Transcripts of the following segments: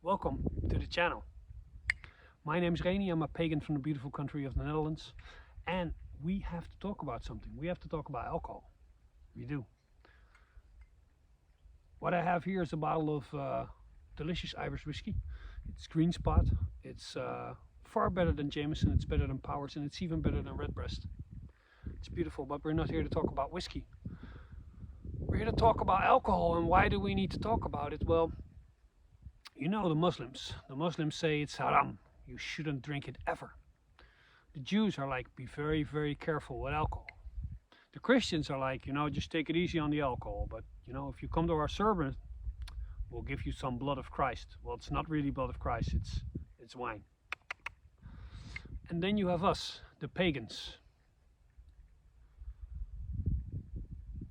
Welcome to the channel. My name is Reni, I'm a pagan from the beautiful country of the Netherlands, and we have to talk about something. We have to talk about alcohol. We do. What I have here is a bottle of delicious Irish whiskey. It's Green Spot. It's far better than Jameson, it's better than Powers, and it's even better than Redbreast. It's beautiful, but we're not here to talk about whiskey. We're here to talk about alcohol. And why do we need to talk about it? Well, you know, the Muslims say it's haram. You shouldn't drink it ever. The Jews are like, be very, very careful with alcohol. The Christians are like, just take it easy on the alcohol. But, if you come to our sermon, we'll give you some blood of Christ. Well, it's not really blood of Christ, it's wine. And then you have us, the pagans,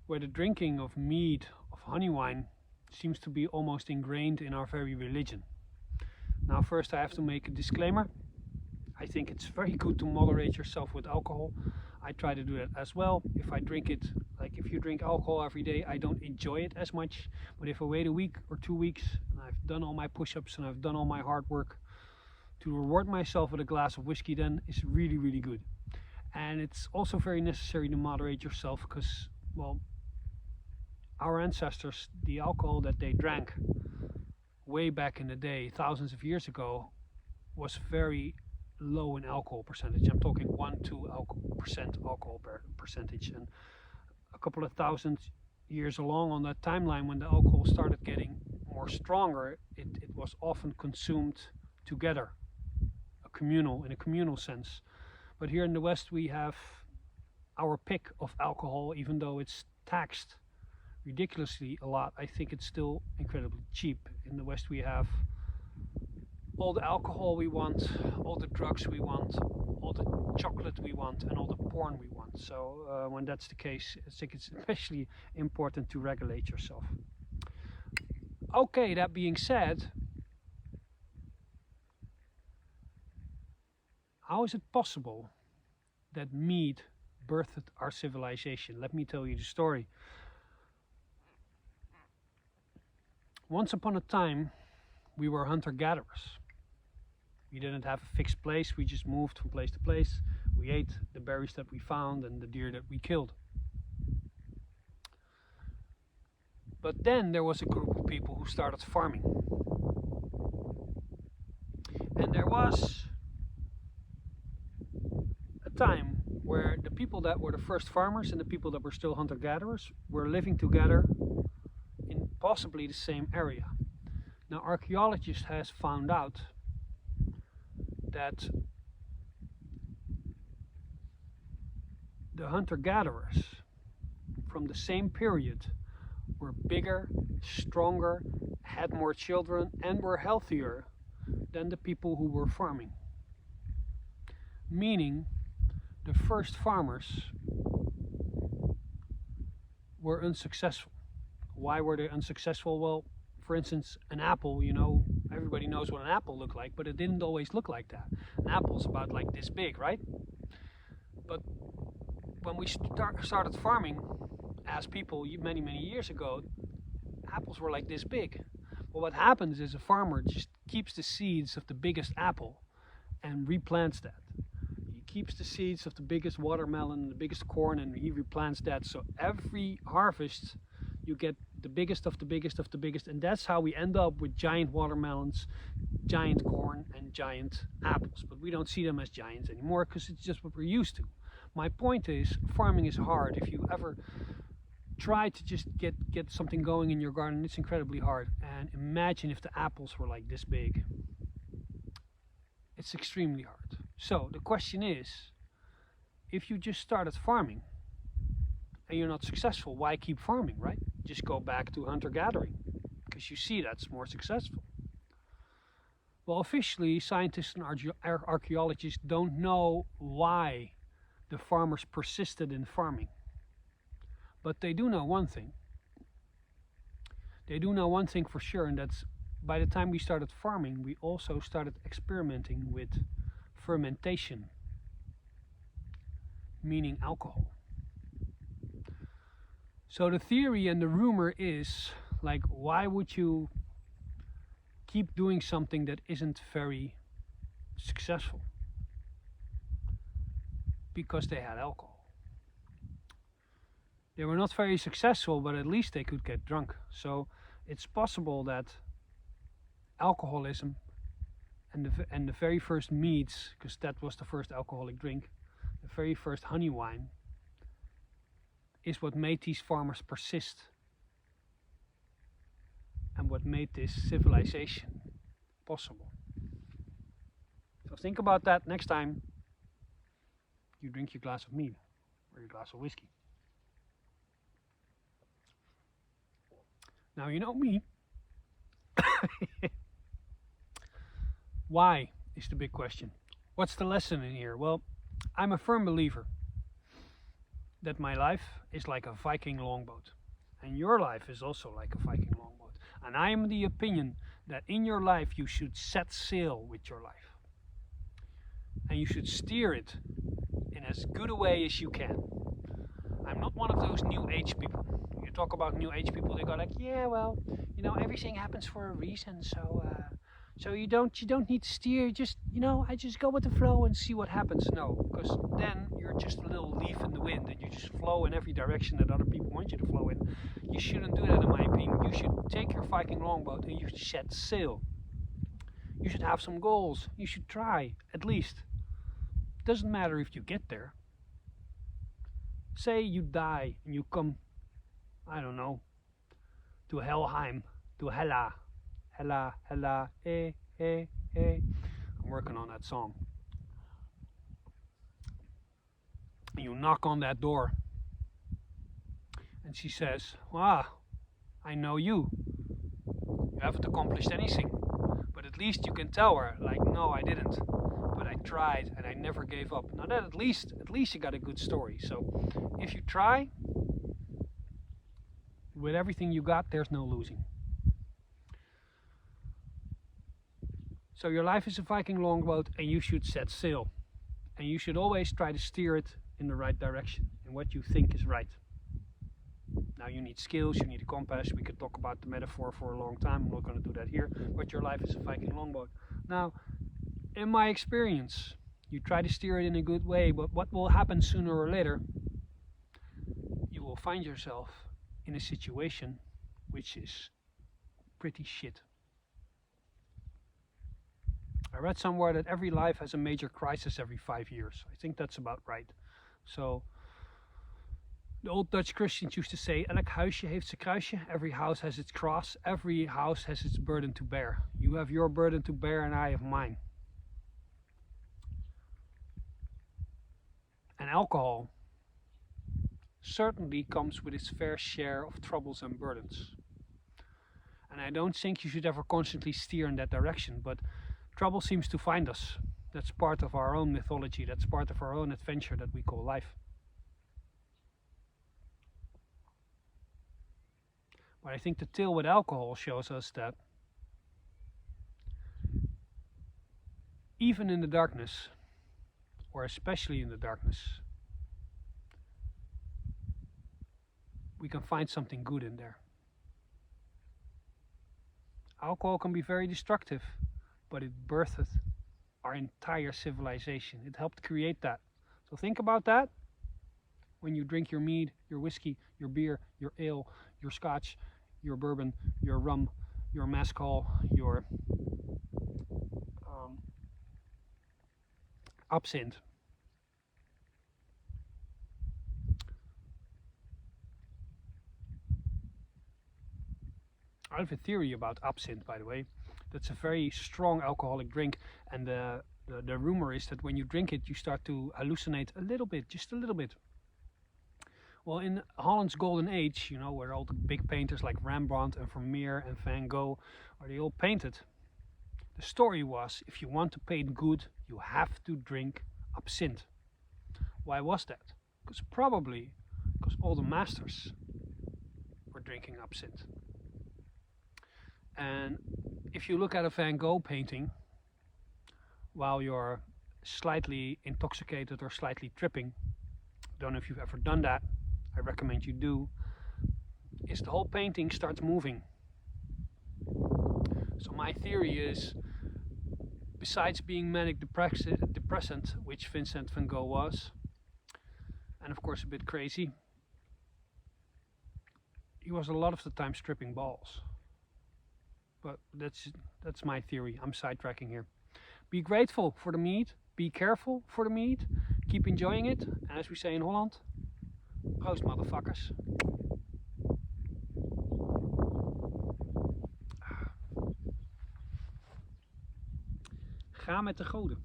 where the drinking of mead, of honey wine, seems to be almost ingrained in our very religion. Now, first I have to make a disclaimer. I think it's very good to moderate yourself with alcohol. I try to do that as well. If I drink it, like if you drink alcohol every day, I don't enjoy it as much. But if I wait a week or 2 weeks and I've done all my push-ups and I've done all my hard work to reward myself with a glass of whiskey, then it's really, really good. And it's also very necessary to moderate yourself because, well, our ancestors, the alcohol that they drank way back in the day, thousands of years ago, was very low in alcohol percentage. I'm talking 1-2% alcohol percentage. And a couple of thousand years along on that timeline, when the alcohol started getting more stronger, it was often consumed together, in a communal sense. But here in the West, we have our pick of alcohol, even though it's taxed ridiculously a lot. I think it's still incredibly cheap. In the West we have all the alcohol we want, all the drugs we want, all the chocolate we want, and all the porn we want. So when that's the case, I think it's especially important to regulate yourself. Okay, that being said, how is it possible that mead birthed our civilization? Let me tell you the story. Once upon a time, we were hunter-gatherers. We didn't have a fixed place, we just moved from place to place. We ate the berries that we found and the deer that we killed. But then there was a group of people who started farming. And there was a time where the people that were the first farmers and the people that were still hunter-gatherers were living together in possibly the same area. Now, archaeologists has found out that the hunter-gatherers from the same period were bigger, stronger, had more children, and were healthier than the people who were farming. Meaning, the first farmers were unsuccessful. Why were they unsuccessful? Well, for instance, an apple, everybody knows what an apple looked like, but it didn't always look like that. An apple's about like this big, right? But when we started farming as people many, many years ago, apples were like this big. Well, what happens is a farmer just keeps the seeds of the biggest apple and replants that. He keeps the seeds of the biggest watermelon and the biggest corn, and he replants that. So every harvest you get the biggest of the biggest of the biggest, and that's how we end up with giant watermelons, giant corn, and giant apples. But we don't see them as giants anymore because it's just what we're used to. My point is, farming is hard. If you ever try to just get something going in your garden, it's incredibly hard. And imagine if the apples were like this big. It's extremely hard. So the question is, if you just started farming and you're not successful, why keep farming, right? Just go back to hunter-gathering, because you see that's more successful. Well, officially, scientists and archaeologists don't know why the farmers persisted in farming. But they do know one thing. They do know one thing for sure, and that's by the time we started farming, we also started experimenting with fermentation, meaning alcohol. So the theory and the rumor is, like, why would you keep doing something that isn't very successful because they had alcohol. They were not very successful, but at least they could get drunk. So it's possible that alcoholism and the very first meads, because that was the first alcoholic drink, the very first honey wine, is what made these farmers persist and what made this civilization possible. So think about that next time you drink your glass of mead or your glass of whiskey. Now you know me. Why is the big question. What's the lesson in here? Well, I'm a firm believer that my life is like a Viking longboat, and your life is also like a Viking longboat. And I am the opinion that in your life you should set sail with your life, and you should steer it in as good a way as you can. I'm not one of those new age people. You talk about new age people, they go like, yeah, well, you know, everything happens for a reason, so you don't need to steer, just, you know, I just go with the flow and see what happens. No, because then you're just a little leaf in the wind and you just flow in every direction that other people want you to flow in. You shouldn't do that, in my opinion. You should take your Viking longboat and you should set sail. You should have some goals. You should try, at least. Doesn't matter if you get there. Say you die and you come, I don't know, to Helheim, to Hela. Hela, Hela, eh. I'm working on that song. And you knock on that door. And she says, I know you. You haven't accomplished anything. But at least you can tell her, like, no, I didn't. But I tried and I never gave up. Now that at least you got a good story. So if you try, with everything you got, there's no losing. So your life is a Viking longboat and you should set sail. And you should always try to steer it in the right direction, in what you think is right. Now you need skills, you need a compass. We could talk about the metaphor for a long time. I'm not going to do that here. But your life is a Viking longboat. Now, in my experience, you try to steer it in a good way, but what will happen sooner or later? You will find yourself in a situation which is pretty shit. I read somewhere that every life has a major crisis every 5 years. I think that's about right. So the old Dutch Christians used to say, elk huisje heeft zijn kruisje. Every house has its cross. Every house has its burden to bear. You have your burden to bear and I have mine. And alcohol certainly comes with its fair share of troubles and burdens. And I don't think you should ever constantly steer in that direction, but trouble seems to find us. That's part of our own mythology. That's part of our own adventure that we call life. But I think the tale with alcohol shows us that even in the darkness, or especially in the darkness, we can find something good in there. Alcohol can be very destructive, but it birthed our entire civilization. It helped create that. So think about that when you drink your mead, your whiskey, your beer, your ale, your scotch, your bourbon, your rum, your mezcal, your absinthe. I have a theory about absinthe, by the way. That's a very strong alcoholic drink, and the rumor is that when you drink it, you start to hallucinate a little bit, just a little bit. Well, in Holland's golden age, you know, where all the big painters like Rembrandt and Vermeer and Van Gogh, where they all painted, the story was, if you want to paint good, you have to drink absinthe. Why was that? Probably because all the masters were drinking absinthe. And if you look at a Van Gogh painting, while you're slightly intoxicated or slightly tripping, don't know if you've ever done that, I recommend you do, is the whole painting starts moving. So my theory is, besides being manic depressant, which Vincent van Gogh was, and of course a bit crazy, he was a lot of the time stripping balls. But that's my theory. I'm sidetracking here. Be grateful for the mead. Be careful for the mead. Keep enjoying it. And as we say in Holland, proost motherfuckers. Ga met de goden.